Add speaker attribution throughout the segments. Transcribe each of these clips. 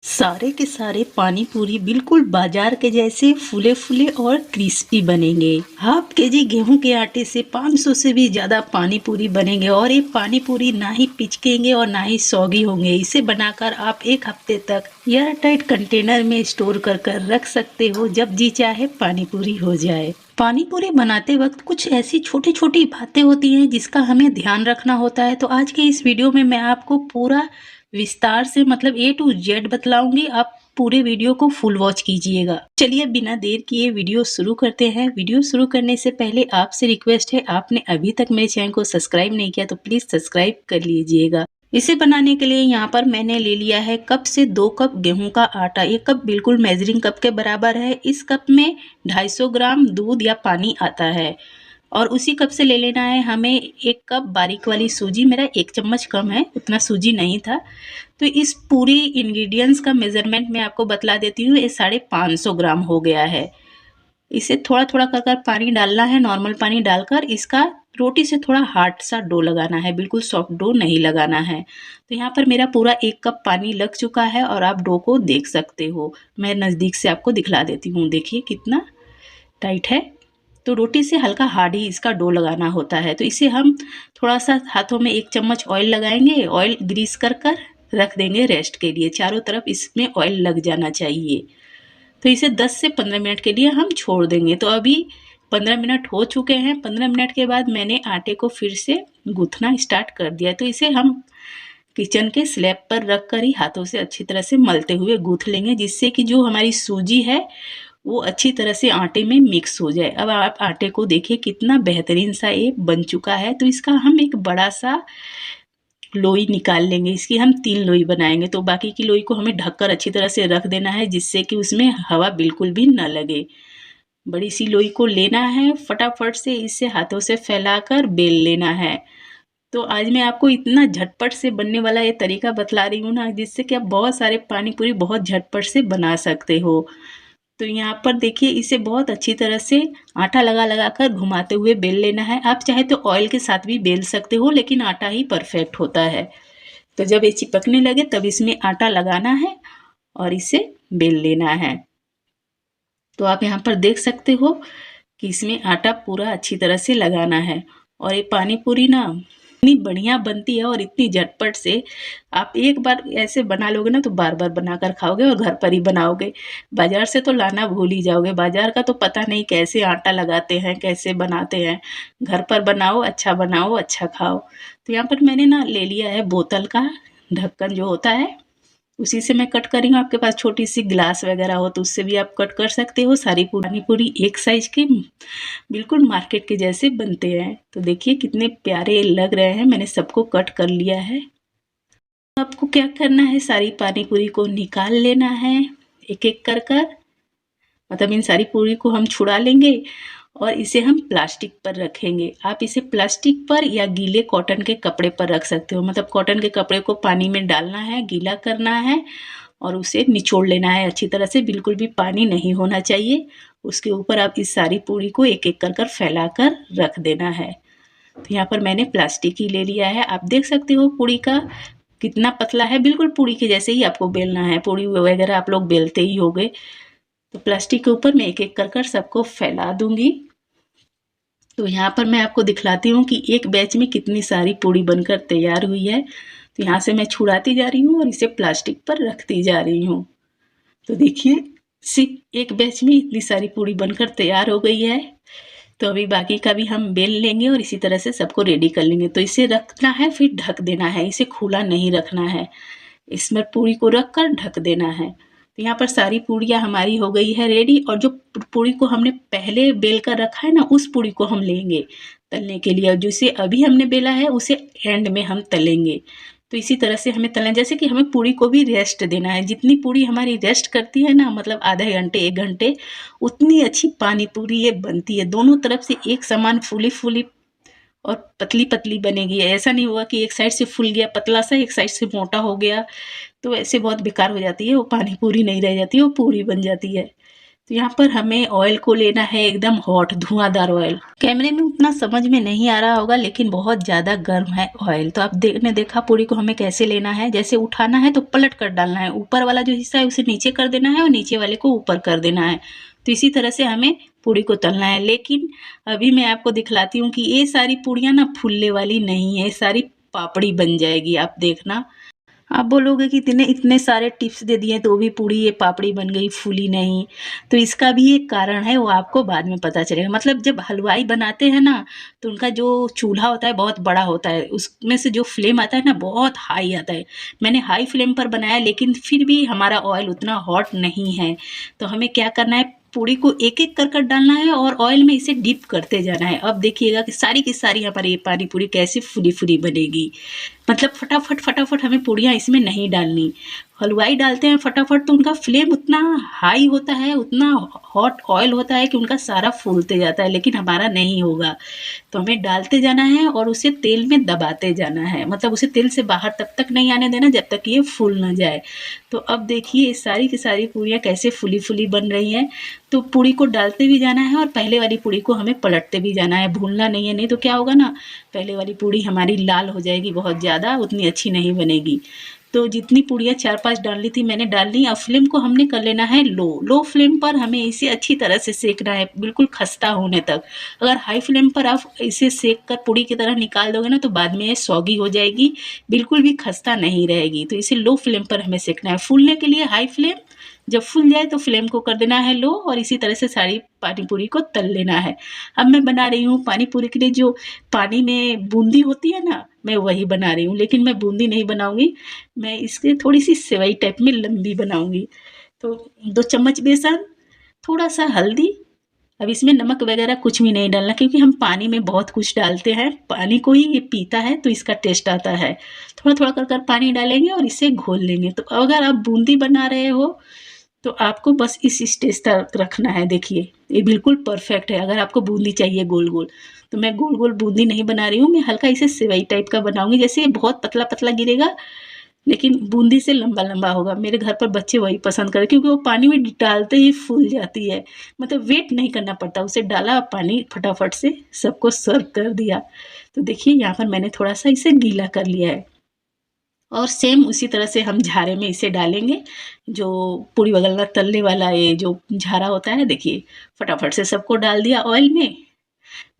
Speaker 1: सारे के सारे पानी पूरी बिल्कुल बाजार के जैसे फूले फूले और क्रिस्पी बनेंगे। हाफ केजी गेहूं के आटे से 500 से भी ज्यादा पानी पूरी बनेंगे और ये पानी पूरी ना ही पिचकेंगे और ना ही सौगी होंगे। इसे बनाकर आप एक हफ्ते तक एयर टाइट कंटेनर में स्टोर कर रख सकते हो। जब जी चाहे पानी पूरी हो जाए। पानी पूरी बनाते वक्त कुछ ऐसी छोटी छोटी बातें होती हैं जिसका हमें ध्यान रखना होता है। तो आज के इस वीडियो में मैं आपको पूरा विस्तार से मतलब ए टू जेड बतलाऊंगी। आप पूरे वीडियो को फुल वॉच कीजिएगा। चलिए बिना देर किए वीडियो शुरू करते हैं। वीडियो शुरू करने से पहले आपसे रिक्वेस्ट है, आपने अभी तक मेरे चैनल को सब्सक्राइब नहीं किया तो प्लीज सब्सक्राइब कर लीजिएगा। इसे बनाने के लिए यहाँ पर मैंने ले लिया है कप से 2 कप गेहूं का आटा। ये कप बिल्कुल मेजरिंग कप के बराबर है। इस कप में 250 ग्राम दूध या पानी आता है और उसी कप से ले लेना है हमें 1 कप बारीक वाली सूजी। मेरा 1 चम्मच कम है, उतना सूजी नहीं था। तो इस पूरी इंग्रेडिएंट्स का मेजरमेंट मैं आपको बतला देती हूँ। ये 550 ग्राम हो गया है। इसे थोड़ा थोड़ा कर पानी डालना है, नॉर्मल पानी डालकर इसका रोटी से थोड़ा हार्ड सा डो लगाना है, बिल्कुल सॉफ्ट डो नहीं लगाना है। तो यहाँ पर मेरा पूरा 1 कप पानी लग चुका है और आप डो को देख सकते हो। मैं नज़दीक से आपको दिखला देती हूँ, देखिए कितना टाइट है। तो रोटी से हल्का हार्ड ही इसका डो लगाना होता है। तो इसे हम थोड़ा सा हाथों में 1 चम्मच ऑयल लगाएंगे, ऑयल ग्रीस कर रख देंगे रेस्ट के लिए। चारों तरफ इसमें ऑयल लग जाना चाहिए। तो इसे 10 से 15 मिनट के लिए हम छोड़ देंगे। तो अभी 15 मिनट हो चुके हैं। 15 मिनट के बाद मैंने आटे को फिर से गूंथना स्टार्ट कर दिया। तो इसे हम किचन के स्लैब पर रख कर ही हाथों से अच्छी तरह से मलते हुए गूंथ लेंगे, जिससे कि जो हमारी सूजी है वो अच्छी तरह से आटे में मिक्स हो जाए। अब आप आटे को देखिए कितना बेहतरीन सा ये बन चुका है। तो इसका हम एक बड़ा सा लोई निकाल लेंगे। इसकी हम 3 लोई बनाएंगे। तो बाकी की लोई को हमें ढककर अच्छी तरह से रख देना है, जिससे कि उसमें हवा बिल्कुल भी न लगे। बड़ी सी लोई को लेना है, फटाफट से इसे हाथों से फैलाकर बेल लेना है। तो आज मैं आपको इतना झटपट से बनने वाला ये तरीका बतला रही हूँ ना, जिससे कि आप बहुत सारे पानी पूरी बहुत झटपट से बना सकते हो। तो यहाँ पर देखिए इसे बहुत अच्छी तरह से आटा लगा लगा कर घुमाते हुए बेल लेना है। आप चाहे तो ऑयल के साथ भी बेल सकते हो, लेकिन आटा ही परफेक्ट होता है। तो जब ये चिपकने लगे तब इसमें आटा लगाना है और इसे बेल लेना है। तो आप यहाँ पर देख सकते हो कि इसमें आटा पूरा अच्छी तरह से लगाना है। और ये पानी पूरी ना इतनी बढ़िया बनती है और इतनी झटपट से, आप एक बार ऐसे बना लोगे ना तो बार बार बनाकर खाओगे और घर पर ही बनाओगे। बाजार से तो लाना भूल ही जाओगे। बाजार का तो पता नहीं कैसे आटा लगाते हैं, कैसे बनाते हैं। घर पर बनाओ, अच्छा खाओ। तो यहाँ पर मैंने ना ले लिया है बोतल का ढक्कन जो होता है, उसी से मैं कट कर रही हूँ। आपके पास छोटी सी ग्लास वगैरह हो तो उससे भी आप कट कर सकते हो। सारी पानी पूरी एक साइज के बिल्कुल मार्केट के जैसे बनते हैं। तो देखिए कितने प्यारे लग रहे हैं। मैंने सबको कट कर लिया है। आपको क्या करना है, सारी पानी पूरी को निकाल लेना है एक एक कर मतलब इन सारी पूरी को हम छुड़ा लेंगे और इसे हम प्लास्टिक पर रखेंगे। आप इसे प्लास्टिक पर या गीले कॉटन के कपड़े पर रख सकते हो। मतलब कॉटन के कपड़े को पानी में डालना है, गीला करना है और उसे निचोड़ लेना है अच्छी तरह से, बिल्कुल भी पानी नहीं होना चाहिए। उसके ऊपर आप इस सारी पूरी को एक एक कर फैला कर रख देना है। तो यहाँ पर मैंने प्लास्टिक ही ले लिया है। आप देख सकते हो पूरी का कितना पतला है, बिल्कुल पूरी के जैसे ही आपको बेलना है। पूरी वगैरह आप लोग बेलते ही होगे। तो प्लास्टिक के ऊपर मैं एक एक कर सबको फैला दूंगी। तो यहाँ पर मैं आपको दिखलाती हूँ कि एक बैच में कितनी सारी पूड़ी बनकर तैयार हुई है। तो यहाँ से मैं छुड़ाती जा रही हूँ और इसे प्लास्टिक पर रखती जा रही हूँ। तो देखिए सिर्फ एक बैच में इतनी सारी पूड़ी बनकर तैयार हो गई है। तो अभी बाकी का भी हम बेल लेंगे और इसी तरह से सबको रेडी कर लेंगे। तो इसे रखना है, फिर ढक देना है। इसे खुला नहीं रखना है। इसमें पूरी को रख कर ढक देना है। तो यहाँ पर सारी पूड़ियाँ हमारी हो गई है रेडी। और जो पूड़ी को हमने पहले बेल कर रखा है ना, उस पूड़ी को हम लेंगे तलने के लिए। और जिसे अभी हमने बेला है उसे एंड में हम तलेंगे। तो इसी तरह से हमें तलना, जैसे कि हमें पूड़ी को भी रेस्ट देना है। जितनी पूड़ी हमारी रेस्ट करती है ना, मतलब आधे घंटे 1 घंटे, उतनी अच्छी पानी पूरी ये बनती है। दोनों तरफ से एक समान फूली फूली और पतली पतली बनेगी। ऐसा नहीं हुआ कि एक साइड से फूल गया पतला सा, एक साइड से मोटा हो गया, तो ऐसे बहुत बेकार हो जाती है। वो पानी पूरी नहीं रह जाती, वो पूरी बन जाती है। तो यहाँ पर हमें ऑयल को लेना है एकदम हॉट धुआंधार ऑयल। कैमरे में उतना समझ में नहीं आ रहा होगा लेकिन बहुत ज़्यादा गर्म है ऑयल। तो आप देखा पूरी को हमें कैसे लेना है। जैसे उठाना है तो पलट कर डालना है, ऊपर वाला जो हिस्सा है उसे नीचे कर देना है और नीचे वाले को ऊपर कर देना है। तो इसी तरह से हमें पूड़ी को तलना है। लेकिन अभी मैं आपको दिखलाती हूँ कि ये सारी पूड़ियाँ ना फूलने वाली नहीं है, सारी पापड़ी बन जाएगी। आप देखना, आप बोलोगे कि इतने इतने सारे टिप्स दे दिए तो भी पूड़ी ये पापड़ी बन गई, फूली नहीं। तो इसका भी एक कारण है, वो आपको बाद में पता चलेगा। मतलब जब हलवाई बनाते हैं ना तो उनका जो चूल्हा होता है बहुत बड़ा होता है, उसमें से जो फ्लेम आता है ना बहुत हाई आता है। मैंने हाई फ्लेम पर बनाया लेकिन फिर भी हमारा ऑयल उतना हॉट नहीं है। तो हमें क्या करना है, पूड़ी को एक एक कर कर डालना है और ऑयल में इसे डिप करते जाना है। अब देखिएगा कि सारी की सारी हमारी ये पानी पूरी कैसी फूली फूली बनेगी। मतलब फटाफट फटाफट हमें पूड़ियाँ इसमें नहीं डालनी। हलवाई डालते हैं फटाफट तो उनका फ्लेम उतना हाई होता है, उतना हॉट ऑयल होता है कि उनका सारा फूलते जाता है, लेकिन हमारा नहीं होगा। तो हमें डालते जाना है और उसे तेल में दबाते जाना है। मतलब उसे तेल से बाहर तब तक नहीं आने देना जब तक ये फूल ना जाए। तो अब देखिए सारी की सारी पूड़ियाँ कैसे फूली फूली बन रही हैं। तो पूड़ी को डालते भी जाना है और पहले वाली पूड़ी को हमें पलटते भी जाना है, भूलना नहीं है। नहीं तो क्या होगा ना, पहले वाली पूड़ी हमारी लाल हो जाएगी, बहुत ज़्यादा उतनी अच्छी नहीं बनेगी। तो जितनी पूड़ियाँ 4-5 डालनी थी मैंने डाल ली। अब फ्लेम को हमने कर लेना है लो फ्लेम पर हमें इसे अच्छी तरह से सेकना है, बिल्कुल खस्ता होने तक। अगर हाई फ्लेम पर आप इसे सेक कर पूड़ी की तरह निकाल दोगे ना तो बाद में ये सौगी हो जाएगी, बिल्कुल भी खस्ता नहीं रहेगी। तो इसे लो फ्लेम पर हमें सेकना है। फूलने के लिए हाई फ्लेम, जब फूल जाए तो फ्लेम को कर देना है लो और इसी तरह से सारी पानी पूरी को तल लेना है। अब मैं बना रही हूँ पानी पूरी के लिए जो पानी में बूंदी होती है ना, मैं वही बना रही हूँ। लेकिन मैं बूंदी नहीं बनाऊंगी, मैं इसके थोड़ी सी सेवई टाइप में लंबी बनाऊंगी। तो 2 चम्मच बेसन, थोड़ा सा हल्दी। अब इसमें नमक वगैरह कुछ भी नहीं डालना क्योंकि हम पानी में बहुत कुछ डालते हैं, पानी को ही ये पीता है तो इसका टेस्ट आता है। थोड़ा थोड़ा कर कर पानी डालेंगे और इसे घोल लेंगे। तो अगर आप बूंदी बना रहे हो तो आपको बस इस स्टेज तक रखना है। देखिए ये बिल्कुल परफेक्ट है। अगर आपको बूंदी चाहिए गोल गोल, तो मैं गोल गोल बूंदी नहीं बना रही हूँ, मैं हल्का इसे सेवई टाइप का बनाऊंगी। जैसे ये बहुत पतला पतला गिरेगा लेकिन बूंदी से लंबा लंबा होगा। मेरे घर पर बच्चे वही पसंद करते क्योंकि वो पानी में डालते ही फूल जाती है। मतलब वेट नहीं करना पड़ता, उसे डाला पानी फटाफट से सबको सर्व कर दिया। तो देखिए यहाँ पर मैंने थोड़ा सा इसे गीला कर लिया है और सेम उसी तरह से हम झारे में इसे डालेंगे। जो पूड़ी वगैरह तलने वाला ये जो झारा होता है, देखिए फटाफट से सबको डाल दिया ऑयल में।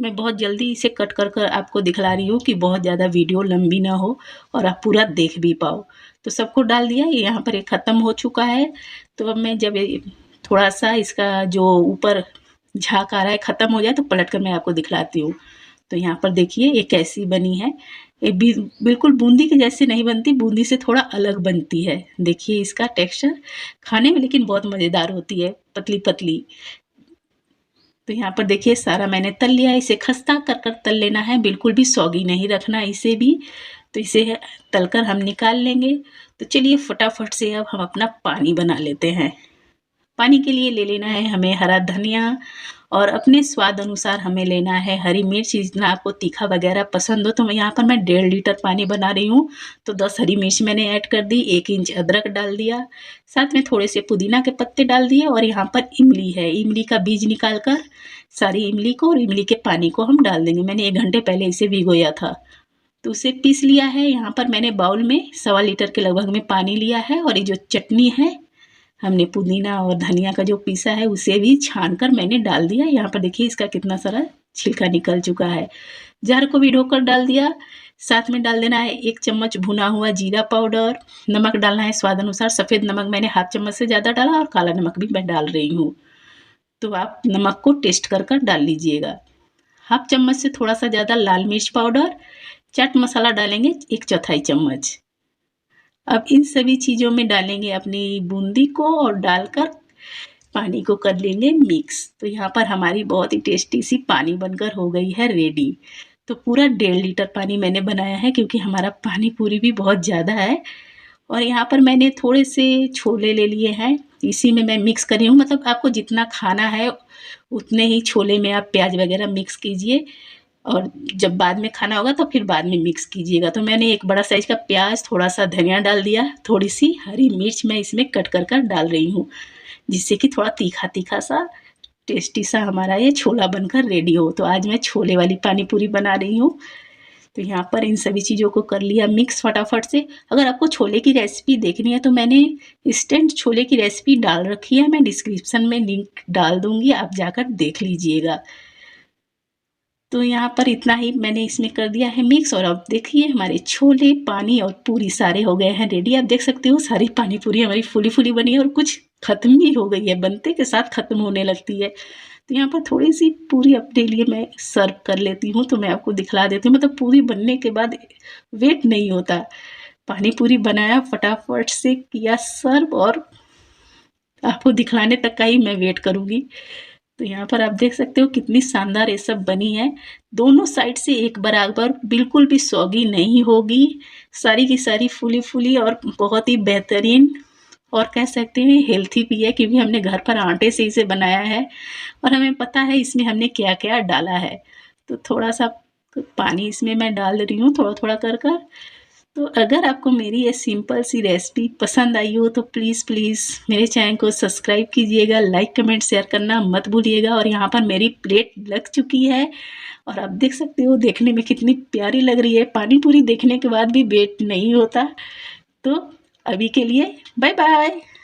Speaker 1: मैं बहुत जल्दी इसे कट कर कर आपको दिखला रही हूँ कि बहुत ज़्यादा वीडियो लंबी ना हो और आप पूरा देख भी पाओ। तो सबको डाल दिया, ये यहाँ पर ये ख़त्म हो चुका है। तो अब मैं जब थोड़ा सा इसका जो ऊपर झाग आ रहा है ख़त्म हो जाए तो पलट कर मैं आपको दिखलाती हूँ। तो यहाँ पर देखिए ये कैसी बनी है। ये बिल्कुल बूंदी के जैसे नहीं बनती, बूंदी से थोड़ा अलग बनती है। देखिए इसका टेक्सचर खाने में लेकिन बहुत मज़ेदार होती है, पतली पतली। तो यहाँ पर देखिए सारा मैंने तल लिया है। इसे खस्ता कर कर तल लेना है, बिल्कुल भी सौगी नहीं रखना इसे भी। तो इसे तलकर हम निकाल लेंगे। तो चलिए फटाफट से अब हम अपना पानी बना लेते हैं। पानी के लिए ले लेना है हमें हरा धनिया और अपने स्वाद अनुसार हमें लेना है हरी मिर्च। जितना आपको तीखा वगैरह पसंद हो, तो मैं यहाँ पर 1.5 लीटर पानी बना रही हूँ तो 10 हरी मिर्च मैंने ऐड कर दी, 1 इंच अदरक डाल दिया, साथ में थोड़े से पुदीना के पत्ते डाल दिए और यहाँ पर इमली है, इमली का बीज निकाल कर सारी इमली को और इमली के पानी को हम डाल देंगे। मैंने 1 घंटे पहले इसे भिगोया था तो उसे पीस लिया है। यहाँ पर मैंने बाउल में 1.25 लीटर के लगभग में पानी लिया है और ये जो चटनी है हमने पुदीना और धनिया का जो पीसा है उसे भी छान कर मैंने डाल दिया। यहाँ पर देखिए इसका कितना सारा छिलका निकल चुका है। जार को भी ढोकर डाल दिया। साथ में डाल देना है 1 चम्मच भुना हुआ जीरा पाउडर, नमक डालना है स्वाद अनुसार। सफ़ेद नमक मैंने ½ चम्मच से ज़्यादा डाला और काला नमक भी मैं डाल रही हूँ, तो आप नमक को टेस्ट कर कर डाल लीजिएगा। ½ चम्मच से थोड़ा सा ज़्यादा लाल मिर्च पाउडर, चाट मसाला डालेंगे 1/4 चम्मच। अब इन सभी चीज़ों में डालेंगे अपनी बूंदी को और डालकर पानी को कर लेंगे मिक्स। तो यहाँ पर हमारी बहुत ही टेस्टी सी पानी बनकर हो गई है रेडी। तो पूरा 1.5 लीटर पानी मैंने बनाया है क्योंकि हमारा पानी पूरी भी बहुत ज़्यादा है। और यहाँ पर मैंने थोड़े से छोले ले लिए हैं, इसी में मैं मिक्स कर रही हूँ। मतलब आपको जितना खाना है उतने ही छोले में आप प्याज वगैरह मिक्स कीजिए और जब बाद में खाना होगा तो फिर बाद में मिक्स कीजिएगा। तो मैंने 1 बड़ा साइज़ का प्याज, थोड़ा सा धनिया डाल दिया, थोड़ी सी हरी मिर्च मैं इसमें कट कर कर डाल रही हूँ। जिससे कि थोड़ा तीखा तीखा सा टेस्टी सा हमारा ये छोला बनकर रेडी हो। तो आज मैं छोले वाली पानी पूरी बना रही हूँ। तो यहाँ पर इन सभी चीज़ों को कर लिया मिक्स फटाफट से। अगर आपको छोले की रेसिपी देखनी है तो मैंने इंस्टेंट छोले की रेसिपी डाल रखी है, मैं डिस्क्रिप्शन में लिंक डाल दूँगी, आप जाकर देख लीजिएगा। तो यहाँ पर इतना ही मैंने इसमें कर दिया है मिक्स और अब देखिए हमारे छोले, पानी और पूरी सारे हो गए हैं रेडी। आप देख सकते हो सारी पानी पूरी हमारी फूली-फूली बनी है और कुछ ख़त्म भी हो गई है, बनते के साथ ख़त्म होने लगती है। तो यहाँ पर थोड़ी-सी पूरी अपने लिए मैं सर्व कर लेती हूँ, तो मैं आपको दिखला देती हूँ। मतलब पूरी बनने के बाद वेट नहीं होता। पानी पूरी बनाया, फटाफट से किया सर्व और आपको दिखलाने तक का ही मैं वेट करूँगी। तो यहाँ पर आप देख सकते हो कितनी शानदार ये सब बनी है। दोनों साइड से एक बराबर, बिल्कुल भी सौगी नहीं होगी। सारी की सारी फूली-फूली और बहुत ही बेहतरीन और कह सकते हैं हेल्थी भी है, क्योंकि हमने घर पर आटे से इसे बनाया है और हमें पता है इसमें हमने क्या-क्या डाला है। तो थोड़ा-सा पानी इसमें मैं डाल रही हूँ थोड़ा-थोड़ा कर। तो अगर आपको मेरी ये सिंपल सी रेसिपी पसंद आई हो तो प्लीज़ मेरे चैनल को सब्सक्राइब कीजिएगा, लाइक कमेंट शेयर करना मत भूलिएगा। और यहाँ पर मेरी प्लेट लग चुकी है और आप देख सकते हो देखने में कितनी प्यारी लग रही है। पानी पूरी देखने के बाद भी वेट नहीं होता। तो अभी के लिए बाय बाय।